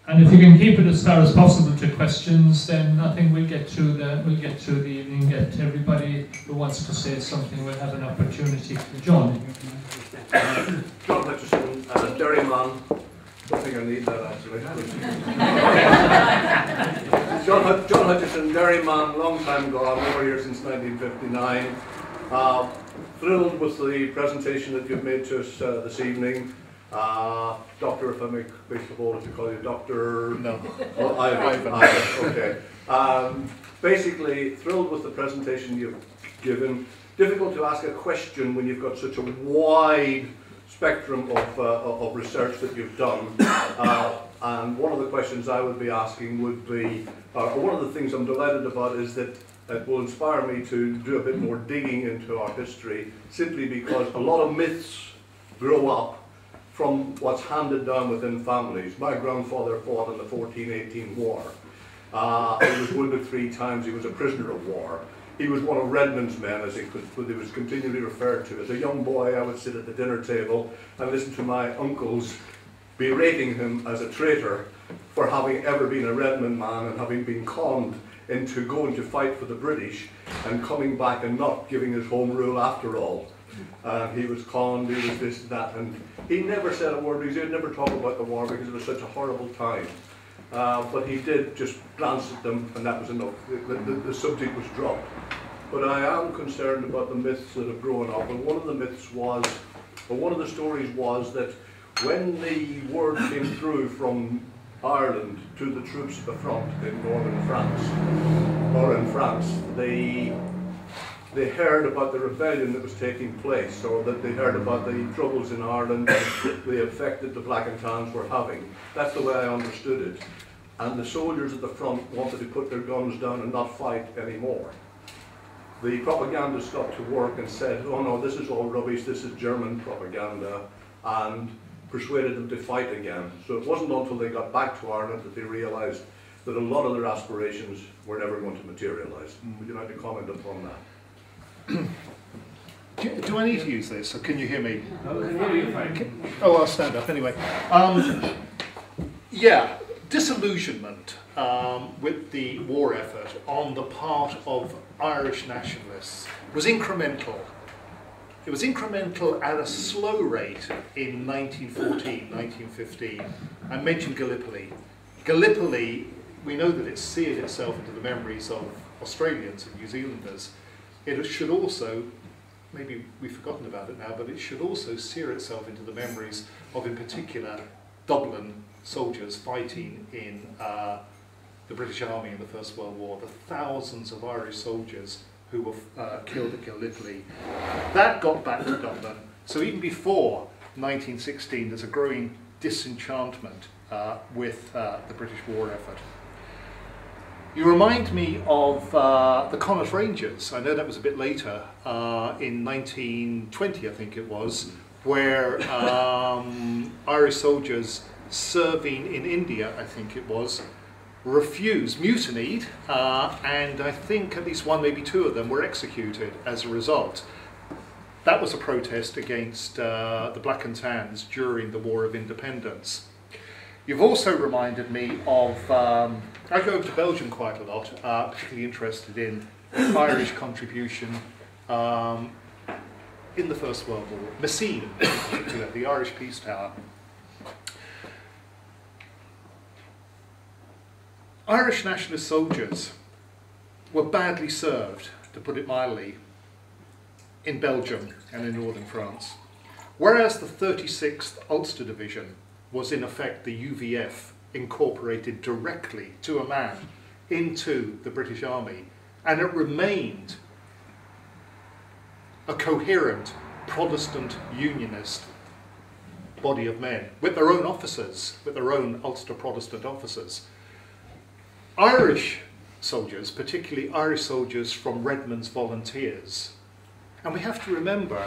And if you can keep it as far as possible to questions, then I think we'll get through the evening. Get everybody who wants to say something will have an opportunity. John. John Hutchison, Derryman. Don't think I need that actually. John Hutchison, Derryman, long time gone, over here since 1959. Thrilled with the presentation that you've made to us this evening. Doctor, if I may, first of all, to call you Doctor. No. Oh, Ivan. Okay. Basically, thrilled with the presentation you've given. Difficult to ask a question when you've got such a wide spectrum of research that you've done. And one of the questions I would be asking would be, or one of the things I'm delighted about is that it will inspire me to do a bit more digging into our history, simply because a lot of myths grow up from what's handed down within families. My grandfather fought in the 1418 war. He was wounded 3 times. He was a prisoner of war. He was one of Redmond's men, as he was continually referred to. As a young boy, I would sit at the dinner table and listen to my uncles berating him as a traitor for having ever been a Redmond man and having been conned into going to fight for the British and coming back and not giving his home rule after all. He was conned, he was this and that, and he never said a word. He never talked about the war because it was such a horrible time. But he did just glance at them, and that was enough. The subject was dropped. But I am concerned about the myths that have grown up, and one of the myths was, or one of the stories was, that when the word came through from Ireland to the troops at the front in northern France, or in France, they heard about the rebellion that was taking place, or that they heard about the troubles in Ireland and the effect that the Black and Tans were having. That's the way I understood it. And the soldiers at the front wanted to put their guns down and not fight anymore. The propagandists got to work and said, oh no, this is all rubbish, this is German propaganda, and persuaded them to fight again. So it wasn't until they got back to Ireland that they realised that a lot of their aspirations were never going to materialise. Would you like to comment upon that? Do I need to use this, or can you hear me? No, I can hear you fine. Oh, I'll stand up anyway. Yeah, disillusionment with the war effort on the part of Irish nationalists was incremental. It was incremental at a slow rate in 1914, 1915. I mentioned Gallipoli. Gallipoli, we know that it seared itself into the memories of Australians and New Zealanders. It should also, maybe we've forgotten about it now, but it should also sear itself into the memories of, in particular, Dublin soldiers fighting in the British Army in the First World War, the thousands of Irish soldiers who were killed at Gallipoli. That got back to Dublin. So even before 1916, there's a growing disenchantment with the British war effort. You remind me of the Connaught Rangers. I know that was a bit later, in 1920, I think it was, where Irish soldiers serving in India, I think it was, mutinied, and I think at least one, maybe 2 of them were executed as a result. That was a protest against the Black and Tans during the War of Independence. You've also reminded me of, I go over to Belgium quite a lot, particularly interested in Irish contribution in the First World War. Messines, in particular, the Irish Peace Tower. Irish nationalist soldiers were badly served, to put it mildly, in Belgium and in northern France. Whereas the 36th Ulster Division was in effect the UVF incorporated directly to a man into the British Army, and it remained a coherent Protestant unionist body of men with their own officers, with their own Ulster Protestant officers. Irish soldiers, particularly Irish soldiers from Redmond's volunteers, and we have to remember,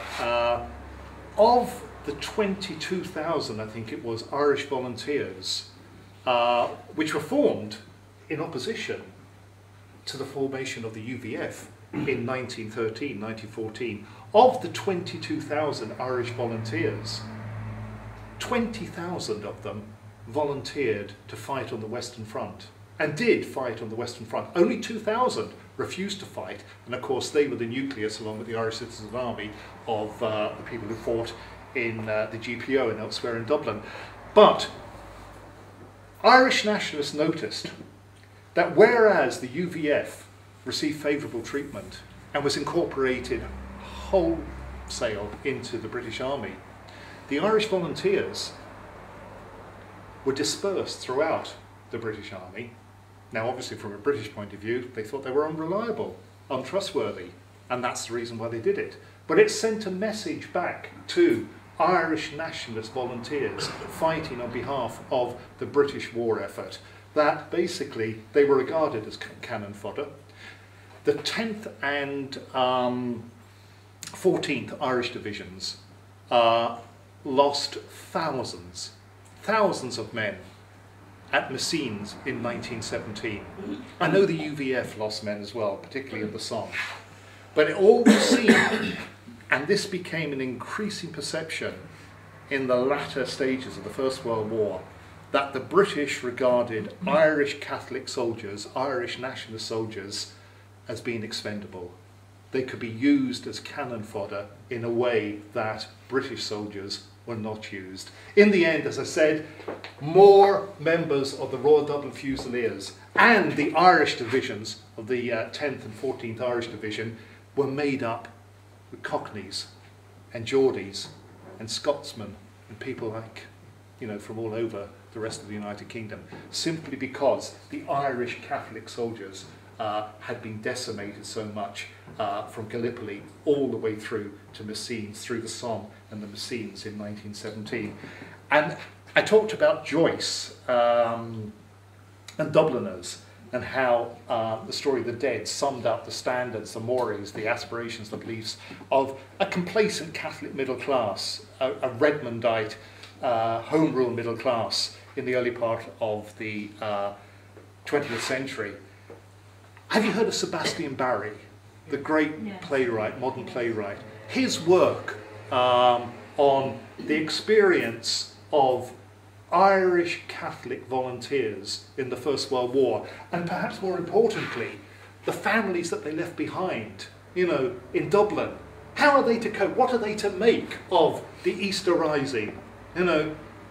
of the 22,000, I think it was, Irish volunteers, which were formed in opposition to the formation of the UVF in 1913, 1914, of the 22,000 Irish volunteers, 20,000 of them volunteered to fight on the Western Front, and did fight on the Western Front. Only 2,000 refused to fight, and of course they were the nucleus, along with the Irish Citizens Army, of the people who fought in the GPO and elsewhere in Dublin. But Irish nationalists noticed that whereas the UVF received favourable treatment and was incorporated wholesale into the British Army, the Irish volunteers were dispersed throughout the British Army. Now obviously from a British point of view they thought they were unreliable, untrustworthy, and that's the reason why they did it. But it sent a message back to Irish nationalist volunteers fighting on behalf of the British war effort that basically they were regarded as cannon fodder. The 10th and 14th Irish divisions lost thousands of men at Messines in 1917. I know the UVF lost men as well, particularly in the Somme. But it all was seen, and this became an increasing perception in the latter stages of the First World War, that the British regarded Irish Catholic soldiers, Irish nationalist soldiers, as being expendable. They could be used as cannon fodder in a way that British soldiers were not used. In the end, as I said, more members of the Royal Dublin Fusiliers and the Irish divisions of the 10th and 14th Irish Division were made up with Cockneys and Geordies and Scotsmen and people like, from all over the rest of the United Kingdom, simply because the Irish Catholic soldiers had been decimated so much from Gallipoli all the way through to Messines, through the Somme and the Messines in 1917. And I talked about Joyce and Dubliners, and how the story of the dead summed up the standards, the mores, the aspirations, the beliefs of a complacent Catholic middle class, a Redmondite home rule middle class in the early part of the 20th century. Have you heard of Sebastian Barry, the great playwright, modern playwright? His work on the experience of Irish Catholic volunteers in the First World War, and perhaps more importantly, the families that they left behind, in Dublin. How are they to cope? What are they to make of the Easter Rising?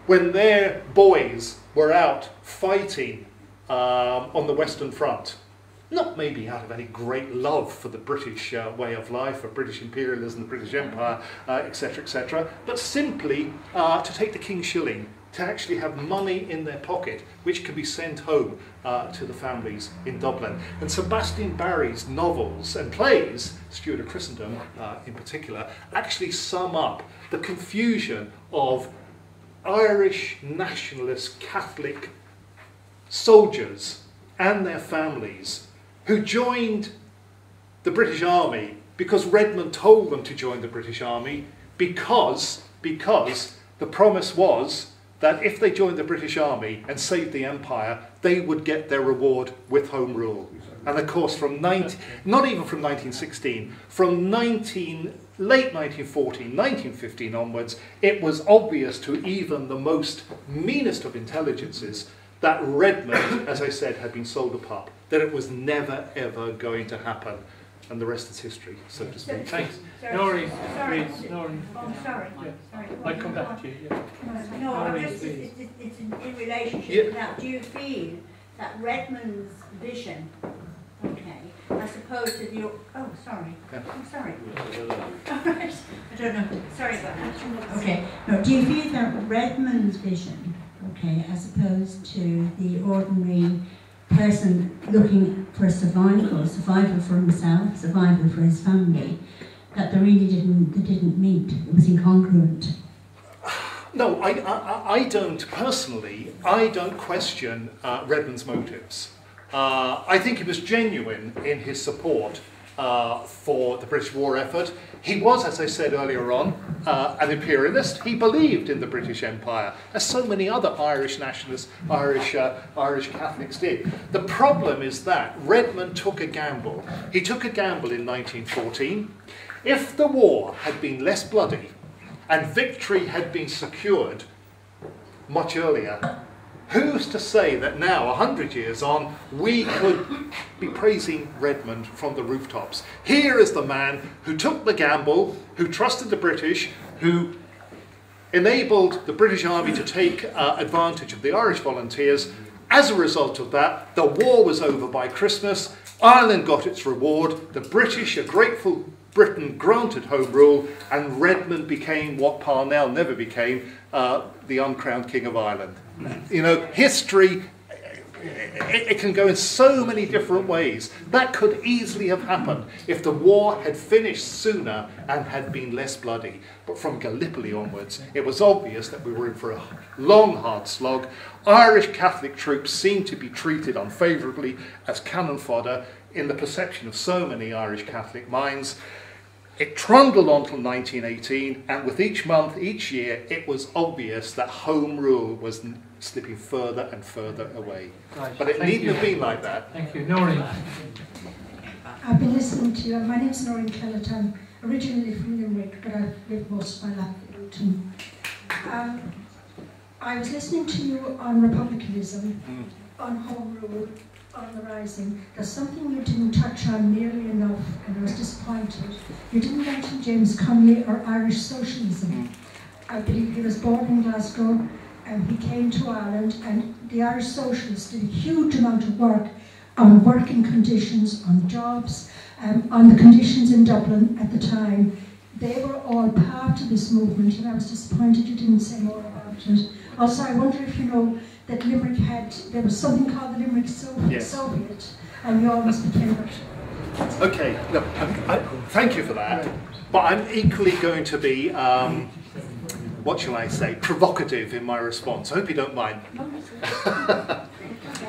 When their boys were out fighting on the Western Front. Not maybe out of any great love for the British way of life, for British imperialism, the British Empire, etc., but simply to take the King's shilling, to actually have money in their pocket, which can be sent home to the families in Dublin. And Sebastian Barry's novels and plays, Steward of Christendom in particular, actually sum up the confusion of Irish nationalist Catholic soldiers and their families who joined the British Army because Redmond told them to join the British Army because the promise was that if they joined the British Army and saved the empire, they would get their reward with Home Rule. And of course, not even from 1916, from late 1914, 1915 onwards, it was obvious to even the most meanest of intelligences that Redmond, as I said, had been sold a pup, that it was never ever going to happen. And the rest is history, so to speak. Thanks. Sorry. Noreen, Sorry. please. Noreen. Oh, sorry. Yeah. Sorry. I'll come back to you. Yeah. No, Noreen, it's in relationship Yeah. to that. Do you feel that Redmond's vision, okay, as opposed to the... Oh, sorry. Yeah. I'm sorry. All right. I don't know. Sorry about that. Okay. No, do you feel that Redmond's vision, okay, as opposed to the ordinary person looking for survival for himself, survival for his family, that they didn't meet? It was incongruent. No, I don't personally. I don't question Redmond's motives. I think he was genuine in his support for the British war effort. He was, as I said earlier on, an imperialist. He believed in the British Empire, as so many other Irish nationalists, Irish Catholics did. The problem is that Redmond took a gamble. He took a gamble in 1914. If the war had been less bloody and victory had been secured much earlier, Who's to say that now, 100 years on, we could be praising Redmond from the rooftops? Here is the man who took the gamble, who trusted the British, who enabled the British Army to take advantage of the Irish volunteers. As a result of that, the war was over by Christmas. Ireland got its reward. The British, a grateful Britain, granted Home Rule, and Redmond became what Parnell never became, the uncrowned King of Ireland. You know, history, it can go in so many different ways. That could easily have happened if the war had finished sooner and had been less bloody. But from Gallipoli onwards, it was obvious that we were in for a long, hard slog. Irish Catholic troops seemed to be treated unfavourably as cannon fodder in the perception of so many Irish Catholic minds. It trundled on till 1918, and with each month, each year, it was obvious that Home Rule was slipping further and further away. Right. But it needn't have been like that. Thank you. Noreen. I've been listening to you. My name's Noreen Kellett. I'm originally from Limerick, but I've lived most of my life in Luton. I was listening to you on republicanism, on Home Rule, on the Rising. There's something you didn't touch on nearly enough, and I was disappointed. You didn't mention James Connolly or Irish socialism. I believe he was born in Glasgow, and he came to Ireland, and the Irish socialists did a huge amount of work on working conditions, on jobs, on the conditions in Dublin at the time. They were all part of this movement, and I was disappointed you didn't say more about it. Also, I wonder if you know that Limerick there was something called the Limerick Soviet, and you always became it. Okay, look, thank you for that, but I'm equally going to be, what shall I say, provocative in my response. I hope you don't mind.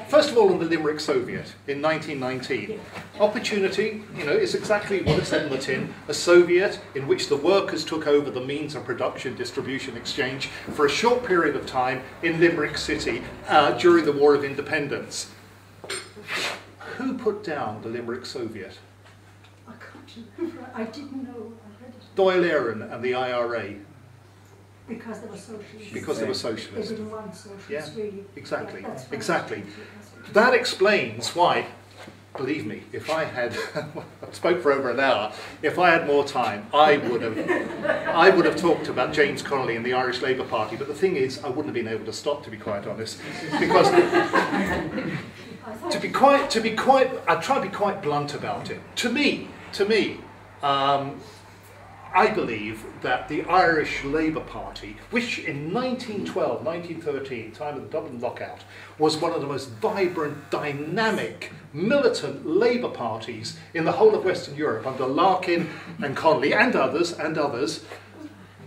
First of all, on the Limerick Soviet in 1919, opportunity, you know, is exactly what it said in the tin, a Soviet in which the workers took over the means of production, distribution, exchange for a short period of time in Limerick City during the War of Independence. Who put down the Limerick Soviet? I can't remember. I didn't know. I read it. Doyle Aaron and the IRA. Because they were socialists. Because they were socialists. They didn't want socialists, really. Exactly, Yeah, exactly. That explains why, believe me, if I had, I spoke for over an hour, if I had more time, I would have talked about James Connolly and the Irish Labour Party, but the thing is, I wouldn't have been able to stop, to be quite honest, because to be quite, I try to be quite blunt about it. To me, I believe that the Irish Labour Party, which in 1912, 1913, time of the Dublin lockout, was one of the most vibrant, dynamic, militant Labour parties in the whole of Western Europe under Larkin and Connolly and others,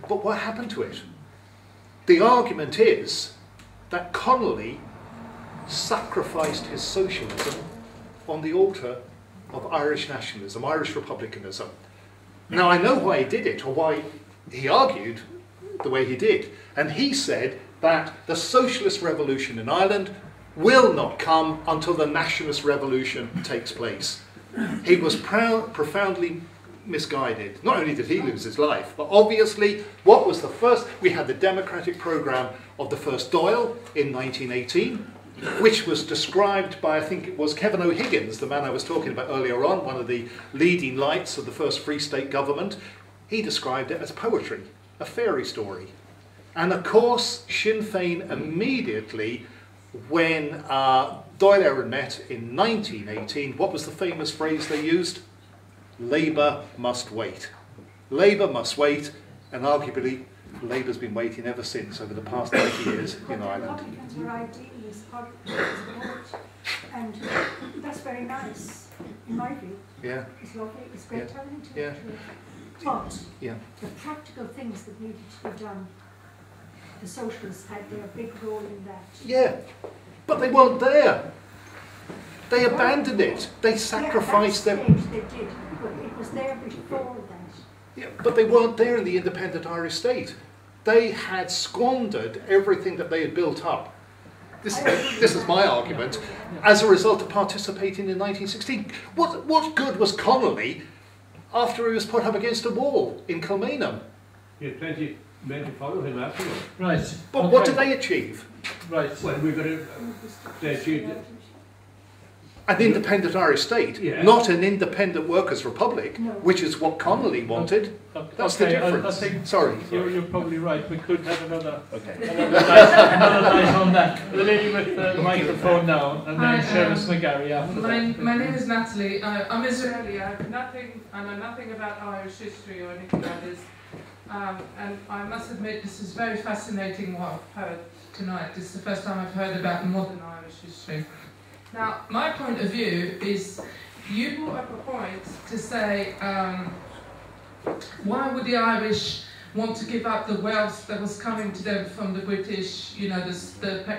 but what happened to it? The argument is that Connolly sacrificed his socialism on the altar of Irish nationalism, Irish republicanism. Now, I know why he did it, or why he argued the way he did. And he said that the socialist revolution in Ireland will not come until the nationalist revolution takes place. He was profoundly misguided. Not only did he lose his life, but obviously, what was the first? We had the democratic programme of the first Dáil in 1918, which was described by, I think it was Kevin O'Higgins, the man I was talking about earlier on, one of the leading lights of the first Free State government. He described it as poetry, a fairy story. And of course, Sinn Fein immediately, when Dáil Éireann met in 1918, what was the famous phrase they used? Labour must wait. Labour must wait, and arguably, Labour's been waiting ever since, over the past 90 years in Ireland. Republicans were idealists, and that's very nice, in my view. Yeah. It's lovely, it's great to have an Yeah. intellectual. But Yeah. the practical things that needed to be done, the socialists had their big role in that. Yeah, but they weren't there. They abandoned it. They sacrificed them. them. They did, but it was there before that. Yeah, but they weren't there in the independent Irish state. They had squandered everything that they had built up. This is my argument. As a result of participating in 1916, what good was Connolly after he was put up against a wall in Kilmainham? Yeah, plenty. made to follow him afterwards. Right. But what did they achieve? Right. Well, they achieved it. An independent Irish state, Yeah. not an independent workers' republic, No. which is what Connolly wanted. That's the Okay, difference. I think Sorry. you're probably right. We could have another Okay. another night on that. The lady with the microphone now, and then Sheriff McGarry after that. My name is Natalie. I'm Israeli. I know nothing about Irish history or anything like this. And I must admit, this is very fascinating what I've heard tonight. This is the first time I've heard about modern Irish history. Now, my point of view is, you brought up a point to say, why would the Irish want to give up the wealth that was coming to them from the British, you know, the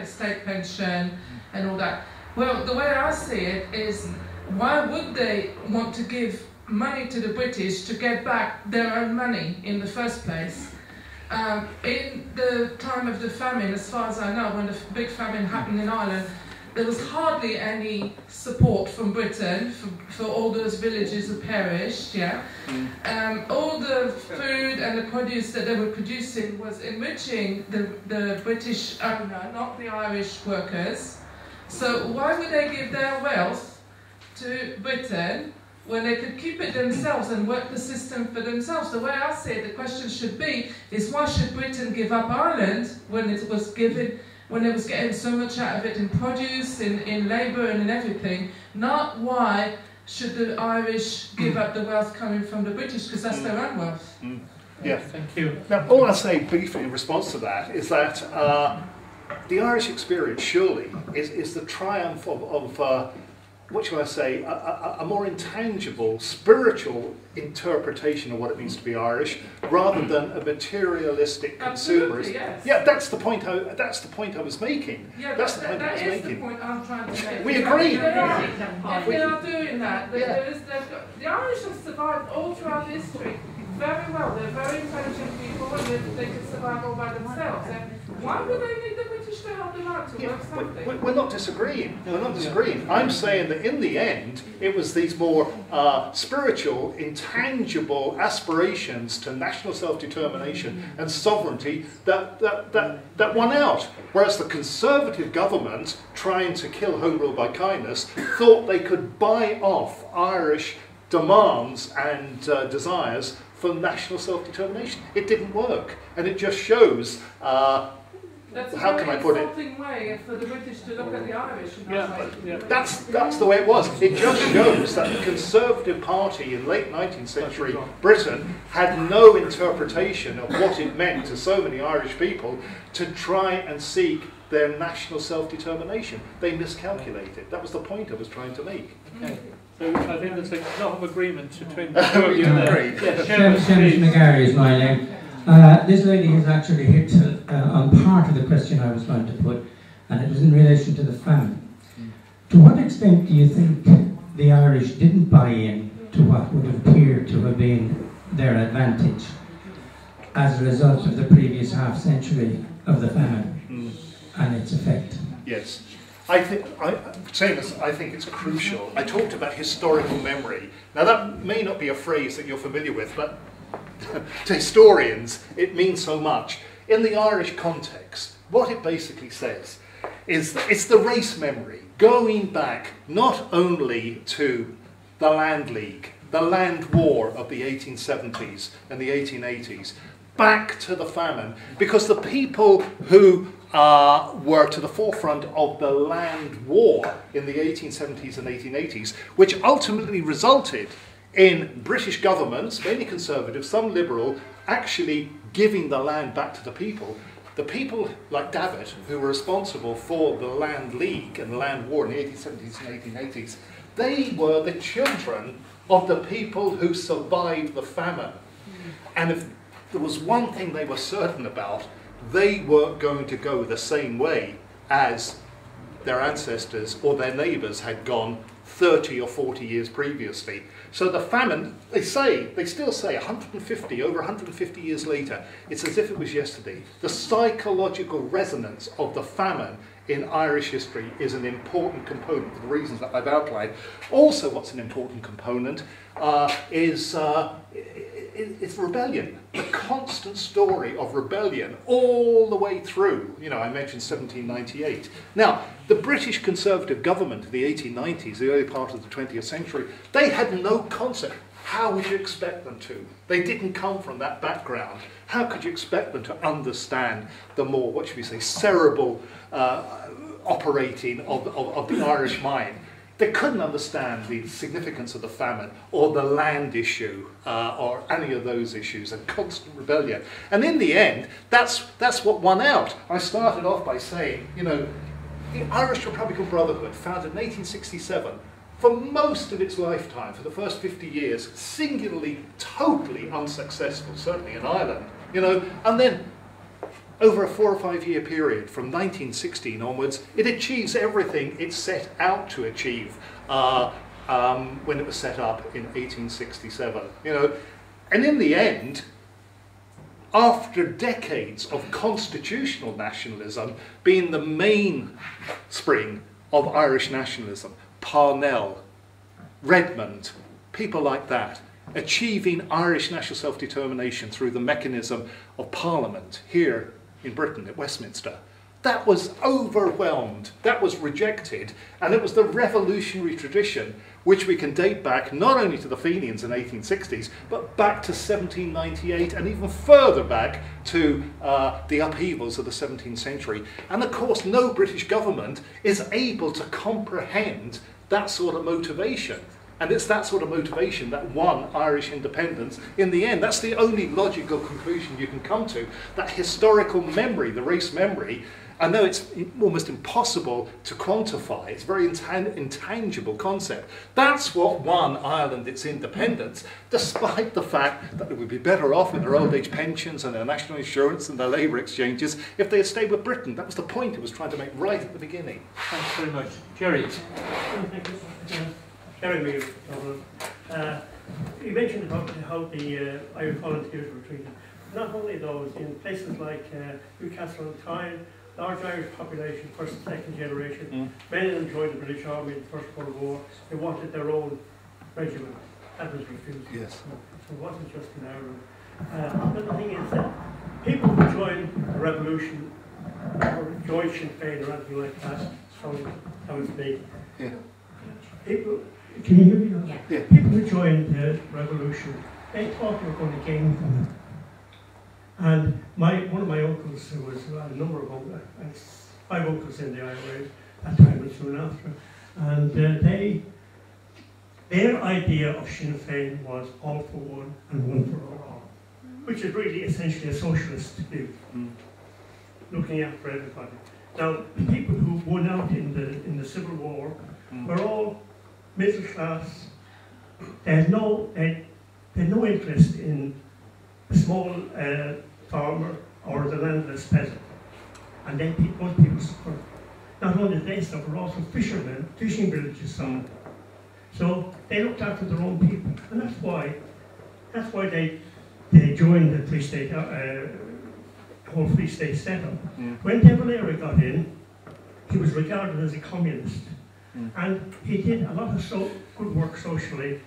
state pension and all that? Well, the way I see it is, why would they want to give money to the British to get back their own money in the first place? In the time of the famine, as far as I know, when the big famine happened in Ireland, there was hardly any support from Britain for all those villages who perished, yeah. All the food and the produce that they were producing was enriching the British owner, not the Irish workers. So why would they give their wealth to Britain when they could keep it themselves and work the system for themselves? The way I see it, the question should be, is why should Britain give up Ireland when it was given, when it was getting so much out of it in produce, in labour and in everything? Not why should the Irish give up the wealth coming from the British, because that's their own wealth. Yeah. Thank you. Now, all I'll say briefly in response to that is that the Irish experience surely is the triumph of what shall I say, a more intangible, spiritual interpretation of what it means to be Irish, rather than a materialistic consumerist. Yes. Yeah, that's the point. That's the point I was making. Yeah, that's the point I that was is making. the point I'm trying to make. We agree. They are doing that. The Irish have survived all throughout history very well. They're very intelligent people, and they can survive all by themselves. And why would they need the British to help them out to work something? We're not disagreeing. We're not disagreeing. I'm saying that in the end, it was these more spiritual, intangible aspirations to national self-determination and sovereignty that won out. Whereas the Conservative government, trying to kill Home Rule by kindness, thought they could buy off Irish demands and desires for national self-determination. It didn't work, and it just shows. That's How a can I very put it? insulting way for the British to look at the Irish. That's the way it was. It just shows that the Conservative Party in late 19th century Britain had no interpretation of what it meant to so many Irish people to try and seek their national self-determination. They miscalculated. That was the point I was trying to make. Okay. So I think there's a lot of agreement between the two of you there. Yes, Sheriff McGarry is my name. This lady has actually hit on part of the question I was going to put, and it was in relation to the famine. To what extent do you think the Irish didn't buy in to what would appear to have been their advantage as a result of the previous half century of the famine and its effect? Yes. I think it's crucial. I talked about historical memory. Now that may not be a phrase that you're familiar with, but to historians it means so much. In the Irish context, what it basically says is that it's the race memory, going back not only to the Land League, the land war of the 1870s and the 1880s, back to the famine, because the people who were to the forefront of the land war in the 1870s and 1880s, which ultimately resulted in British governments, mainly conservative, some liberal, actually giving the land back to the people. The people like David, who were responsible for the Land League and the land war in the 1870s and 1880s, they were the children of the people who survived the famine. And if there was one thing they were certain about, they weren't going to go the same way as their ancestors or their neighbours had gone 30 or 40 years previously. So the famine, they still say over 150 years later, it's as if it was yesterday. The psychological resonance of the famine in Irish history is an important component for the reasons that I've outlined. Also, what's an important component is it's rebellion, the constant story of rebellion all the way through. You know, I mentioned 1798. Now, the British Conservative government of the 1890s, the early part of the 20th century, they had no concept. How would you expect them to? They didn't come from that background. How could you expect them to understand the more, what should we say, cerebral operating of the Irish mind? They couldn't understand the significance of the famine or the land issue or any of those issues, and constant rebellion. And in the end, that's what won out. I started off by saying, you know, the Irish Republican Brotherhood, founded in 1867, for most of its lifetime, for the first 50 years, singularly, totally unsuccessful, certainly in Ireland, you know, and then over a 4 or 5 year period, from 1916 onwards, it achieves everything it set out to achieve when it was set up in 1867. You know, and in the end, after decades of constitutional nationalism being the mainspring of Irish nationalism, Parnell, Redmond, people like that, achieving Irish national self-determination through the mechanism of Parliament here in Britain at Westminster. That was overwhelmed, that was rejected, and it was the revolutionary tradition which we can date back not only to the Fenians in the 1860s, but back to 1798 and even further back to the upheavals of the 17th century. And of course, no British government is able to comprehend that sort of motivation. And it's that sort of motivation that won Irish independence in the end. That's the only logical conclusion you can come to. That historical memory, the race memory, I know it's almost impossible to quantify. It's a very intangible concept. That's what won Ireland its independence, despite the fact that they would be better off with their old age pensions and their national insurance and their labour exchanges if they had stayed with Britain. That was the point it was trying to make right at the beginning. Thanks very much. Jerry. Thank you. Gary Mears, you mentioned about how the Irish volunteers were treated. Not only those, in places like Newcastle and Tyne, large Irish population, first and second generation, many of them joined the British Army in the First World War. They wanted their own regiment. That was refused. Yes. So it wasn't just in Ireland. But the thing is that people who joined the revolution or joined Sinn Fein or anything like that, so that was big. Yeah. People, can you hear me now? Yeah. People who joined the revolution, they thought they were going to gain from it. And one of my uncles, who was a number of uncles, 5 uncles in the IRA at that time and soon after, and their idea of Sinn Fein was all for one and one for all, which is really essentially a socialist view, looking after everybody. Now, the people who won out in the Civil War were all middle class. They had no interest in the small farmer or the landless peasant. And then those people suffered. Not only did they suffer, but also fishermen, fishing villages suffered. So they looked after their own people. And that's why they joined the Free State, whole Free State setup. When De Valera got in, he was regarded as a communist. And he did a lot of good work socially,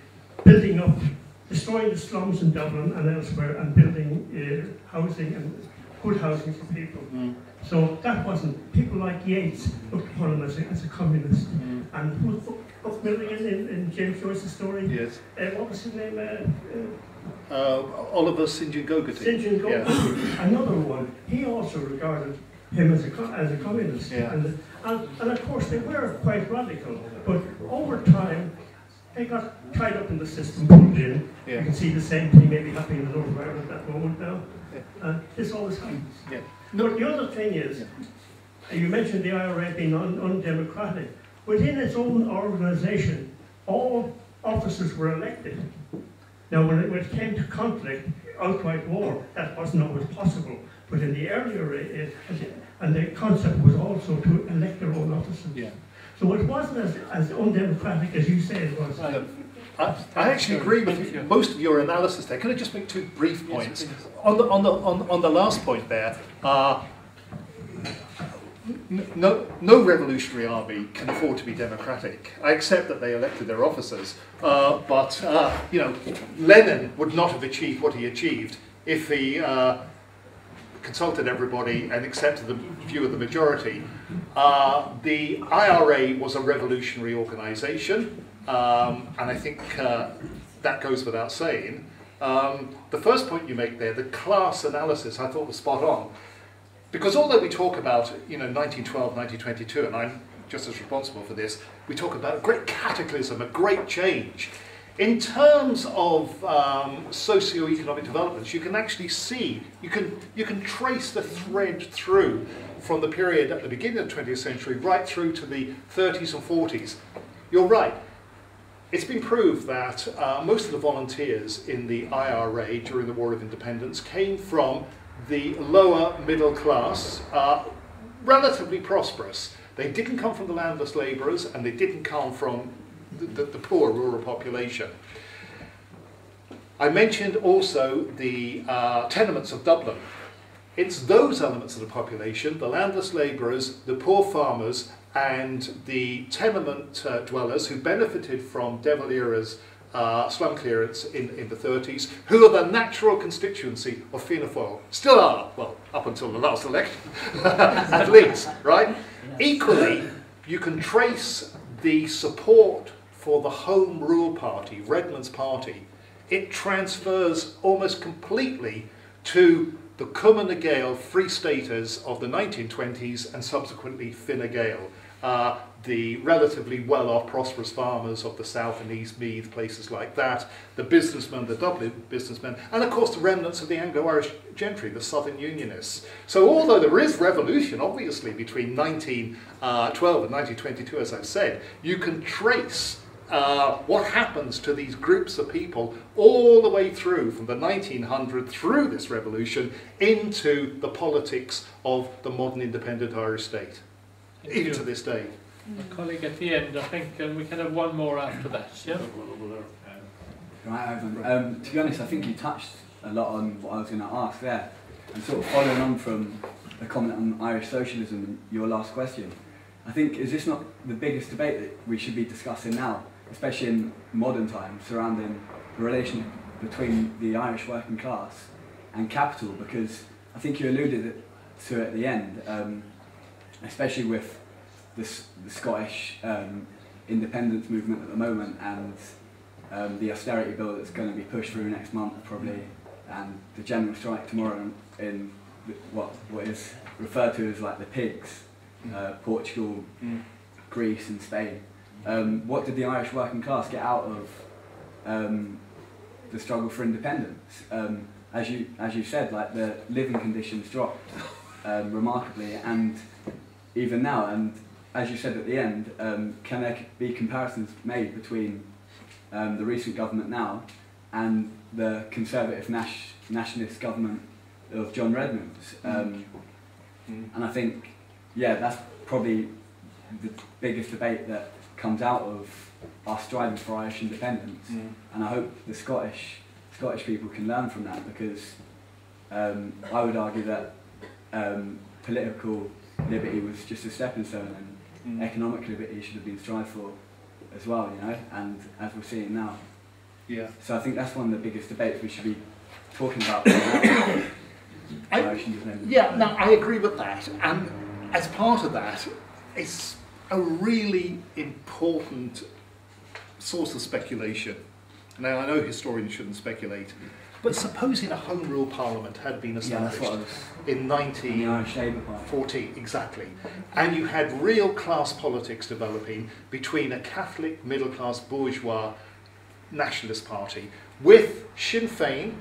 building up, destroying the slums in Dublin and elsewhere, and building housing and good housing for people. So that wasn't, people like Yeats looked upon him as a communist. And who was Buck Milligan in James Joyce's story? Yes. What was his name? Oliver St. John Gogarty. St. John Gogarty, another one. He also regarded him as a communist. Yeah. And of course they were quite radical, but over time they got tied up in the system, pulled in. Yeah. You can see the same thing maybe happening in Northern Ireland at that moment now. Yeah. This always happens. Yeah. But the other thing is, you mentioned the IRA being undemocratic. Within its own organisation, all officers were elected. Now when it came to conflict, outright war, that wasn't always possible. But in the earlier, and the concept was also to elect their own officers. Yeah. So it wasn't as undemocratic as you say it was. I actually agree with most of your analysis there. Can I just make 2 brief points? On the last point there, no revolutionary army can afford to be democratic. I accept that they elected their officers, but you know, Lenin would not have achieved what he achieved if he consulted everybody and accepted the view of the majority. The IRA was a revolutionary organisation, and I think that goes without saying. The first point you make there, the class analysis, I thought was spot on. Because although we talk about, you know, 1912, 1922, and I'm just as responsible for this, we talk about a great cataclysm, a great change. In terms of socio-economic developments, you can actually see, you can trace the thread through from the period at the beginning of the 20th century right through to the 30s and 40s. You're right. It's been proved that most of the volunteers in the IRA during the War of Independence came from the lower middle class, relatively prosperous. They didn't come from the landless labourers, and they didn't come from the poor rural population. I mentioned also the tenements of Dublin. It's those elements of the population, the landless labourers, the poor farmers, and the tenement dwellers who benefited from De Valera's slum clearance in the 30s, who are the natural constituency of Fianna Fáil. Still are, well, up until the last election, at least, right? Equally, you can trace the support for the Home Rule Party, Redmond's party. It transfers almost completely to the Cumann na Gael Free Staters of the 1920s and subsequently Fine Gael, the relatively well-off, prosperous farmers of the South and East Meath, places like that, the businessmen, the Dublin businessmen, and of course the remnants of the Anglo-Irish gentry, the Southern Unionists. So although there is revolution, obviously, between 1912 and 1922, as I've said, you can trace what happens to these groups of people all the way through from the 1900s through this revolution into the politics of the modern independent Irish state, even to this day. A colleague at the end, I think we can have one more after that. Yeah. Right, Ivan. To be honest, I think you touched a lot on what I was going to ask there, and sort of following on from the comment on Irish socialism and your last question. I think, is this not the biggest debate that we should be discussing now, especially in modern times, surrounding the relationship between the Irish working class and capital? Because I think you alluded to it at the end, especially with the Scottish independence movement at the moment, and the austerity bill that's going to be pushed through next month probably, and the general strike tomorrow in what is referred to as like the pigs, Portugal, Greece and Spain. What did the Irish working class get out of the struggle for independence? As you said, like the living conditions dropped remarkably, and even now, and as you said at the end, can there be comparisons made between the recent government now and the conservative nationalist government of John Redmond's? And I think, yeah, that's probably the biggest debate that comes out of our striving for Irish independence, and I hope the Scottish people can learn from that, because I would argue that political liberty was just a stepping stone, and economic liberty should have been strived for as well, you know, and as we're seeing now. Yeah. So I think that's one of the biggest debates we should be talking about. Yeah, no, I agree with that, and as part of that, it's a really important source of speculation. Now, I know historians shouldn't speculate, but supposing a Home Rule Parliament had been established in 1914, exactly, and you had real class politics developing between a Catholic middle-class bourgeois nationalist party with Sinn Fein,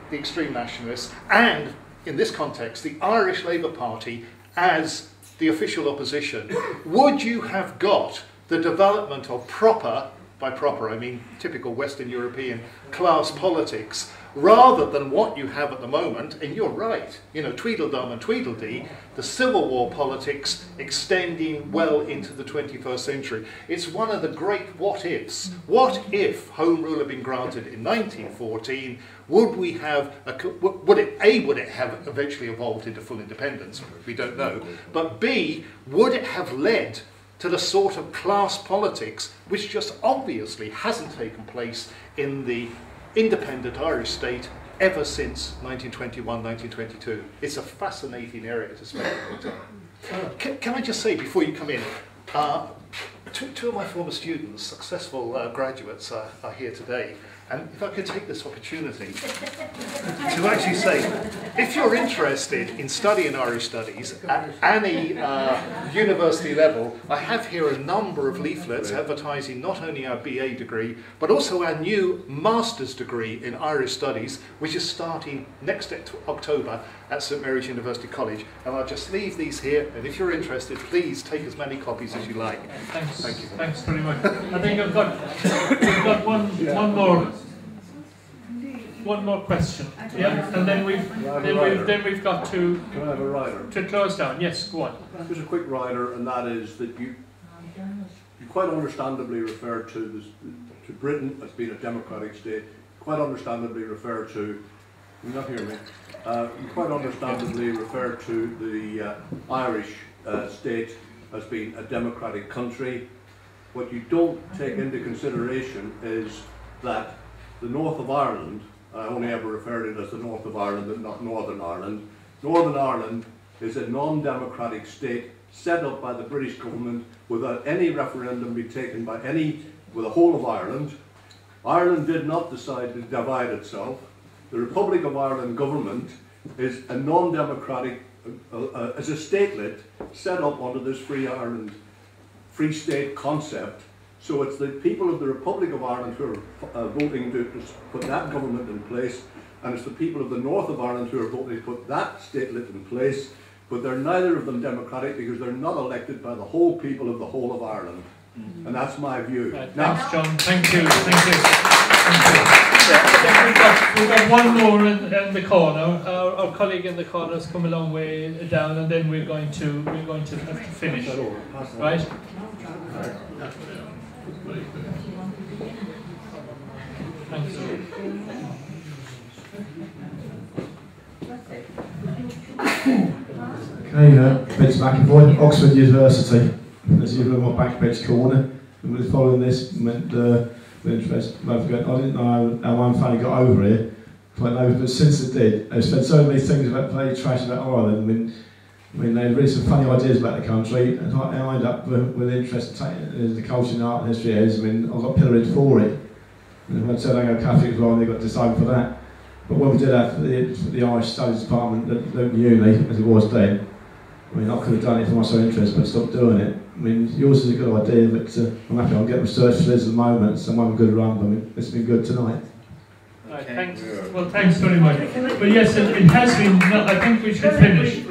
the extreme nationalists, and, in this context, the Irish Labour Party as the official opposition, would you have got the development of proper, by proper, I mean typical Western European class politics, rather than what you have at the moment, and you're right, you know, Tweedledum and Tweedledee, the Civil War politics extending well into the 21st century. It's one of the great what-ifs. What if Home Rule had been granted in 1914? Would we have, would it have eventually evolved into full independence? We don't know. But B, would it have led to the sort of class politics which just obviously hasn't taken place in the independent Irish state ever since 1921, 1922. It's a fascinating area to spend a lot of time. Can I just say, before you come in, two of my former students, successful graduates, are here today. And if I could take this opportunity to actually say, if you're interested in studying Irish studies at any university level, I have here a number of leaflets advertising not only our BA degree, but also our new master's degree in Irish studies, which is starting next October at St Mary's University College. And I'll just leave these here, and if you're interested, please take as many copies as you like. Thanks. Thank you. Thanks very much. I think we've got one more question. Yeah, and then we've got to. Can I have a rider? To close down. Yes, go on. Just a quick rider, and that is that you quite understandably refer to Britain as being a democratic state. Quite understandably refer to. You not hear me? You quite understandably refer to the Irish state as being a democratic country. What you don't take into consideration is that the north of Ireland, I only ever refer to it as the north of Ireland and not Northern Ireland. Northern Ireland is a non-democratic state set up by the British government without any referendum being taken by with the whole of Ireland. Ireland did not decide to divide itself. The Republic of Ireland government is a non-democratic, as a statelet set up under this Free Ireland, Free State concept. So it's the people of the Republic of Ireland who are voting to put that government in place, and it's the people of the north of Ireland who are voting to put that statelet in place, but they're neither of them democratic because they're not elected by the whole people of the whole of Ireland. And that's my view. Right, thanks, John. Thank you. Thank you. We've got one more in the corner. Our colleague in the corner has come a long way down, and then we're going to have to finish. Right? Thanks. Okay, Vince McAvoy, Oxford University. As you look at my backbench corner, and we're following this, with interest. I didn't know how one family got over here, but since it did, they've said so many things about playing trash about Ireland. I mean, they had really some funny ideas about the country, and I ended up with interest in the culture and art and history is. I mean, I got pilloried for it. And when I said I go Catholic as well, they got disowned for that. But when we did that for the Irish Studies Department at Luton Uni, as it was then, I mean, I could have done it for my own interest, but stopped doing it. I mean, yours is a good idea, but I'm happy I'll get research for this at the moment, so I'm having a good run. I mean, it's been good tonight. Right, thanks. Well, thanks very much. But yes, it has been. No, I think we should finish.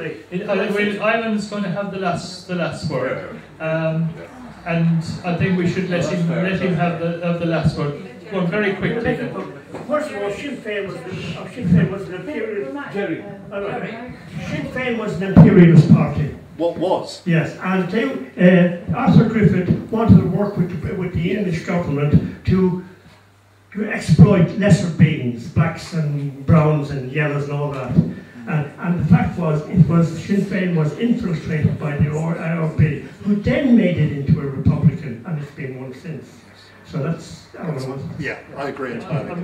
Ireland's going to have the last word, and I think we should let him have the last word. Well, very quickly then. First of all, Sinn Fein was an imperialist. Sinn Fein was an imperialist party. What was? Yes, and they, Arthur Griffith wanted to work with the English government to exploit lesser beings, blacks and browns and yellows and all that. And the fact was, Sinn Fein was infiltrated by the IRB, who then made it into a Republican, and it's been one since. So that's. Yeah, I agree entirely.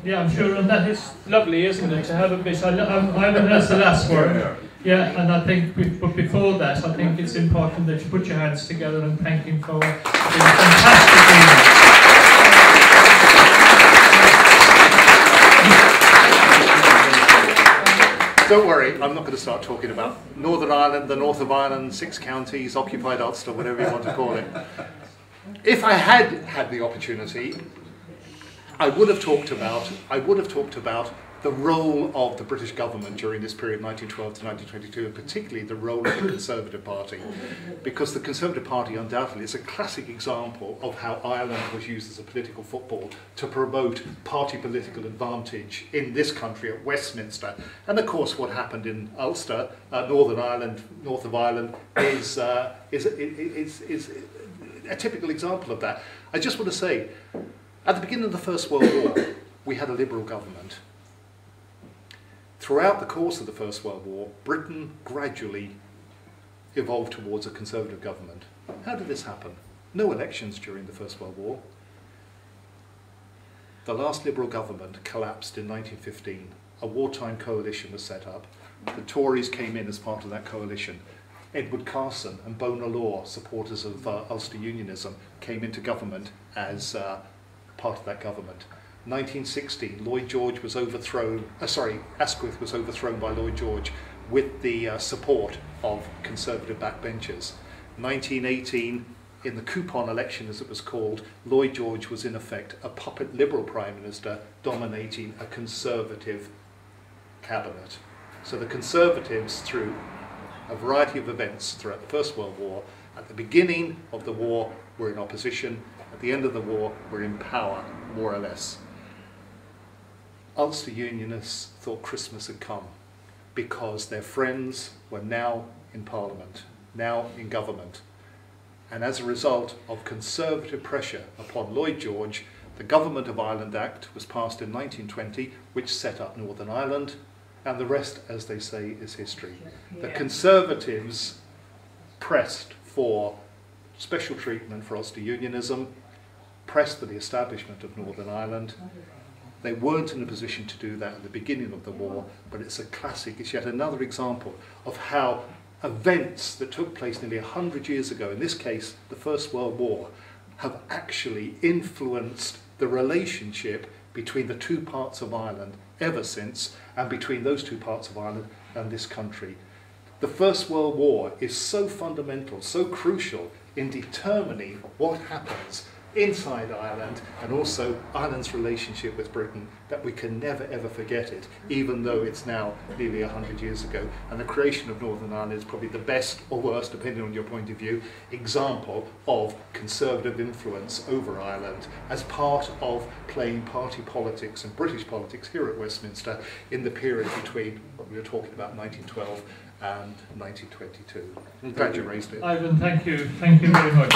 Yeah, I'm sure, and that is lovely, isn't it, to have a bit. Ireland has the last word. Yeah, and I think, but before that, I think it's important that you put your hands together and thank him for being fantastic. Don't worry, I'm not going to start talking about Northern Ireland, the north of Ireland, 6 counties, occupied Ulster, whatever you want to call it. If I had had the opportunity, I would have talked about the role of the British government during this period, 1912 to 1922, and particularly the role of the Conservative Party, because the Conservative Party undoubtedly is a classic example of how Ireland was used as a political football to promote party political advantage in this country at Westminster. And of course what happened in Ulster, Northern Ireland, north of Ireland, is a typical example of that. I just want to say, at the beginning of the First World War, we had a Liberal government. Throughout the course of the First World War, Britain gradually evolved towards a Conservative government. How did this happen? No elections during the First World War. The last Liberal government collapsed in 1915. A wartime coalition was set up. The Tories came in as part of that coalition. Edward Carson and Bonar Law, supporters of Ulster Unionism, came into government as part of that government. 1916, Lloyd George was overthrown, Asquith was overthrown by Lloyd George with the support of Conservative backbenchers. 1918, in the coupon election as it was called, Lloyd George was in effect a puppet Liberal Prime Minister dominating a Conservative cabinet. So the Conservatives, through a variety of events throughout the First World War, at the beginning of the war were in opposition, at the end of the war were in power, more or less. Ulster Unionists thought Christmas had come because their friends were now in Parliament, now in government. And as a result of Conservative pressure upon Lloyd George, the Government of Ireland Act was passed in 1920, which set up Northern Ireland, and the rest, as they say, is history. The Conservatives pressed for special treatment for Ulster Unionism, pressed for the establishment of Northern Ireland. They weren't in a position to do that at the beginning of the war, but it's a classic, it's yet another example of how events that took place nearly 100 years ago, in this case the First World War, have actually influenced the relationship between the two parts of Ireland ever since, and between those two parts of Ireland and this country. The First World War is so fundamental, so crucial in determining what happens inside Ireland and also Ireland's relationship with Britain, that we can never ever forget it, even though it's now nearly 100 years ago. And the creation of Northern Ireland is probably the best or worst, depending on your point of view, example of Conservative influence over Ireland as part of playing party politics and British politics here at Westminster in the period between what we were talking about 1912 and 1922. I'm glad you raised it. Ivan, thank you very much.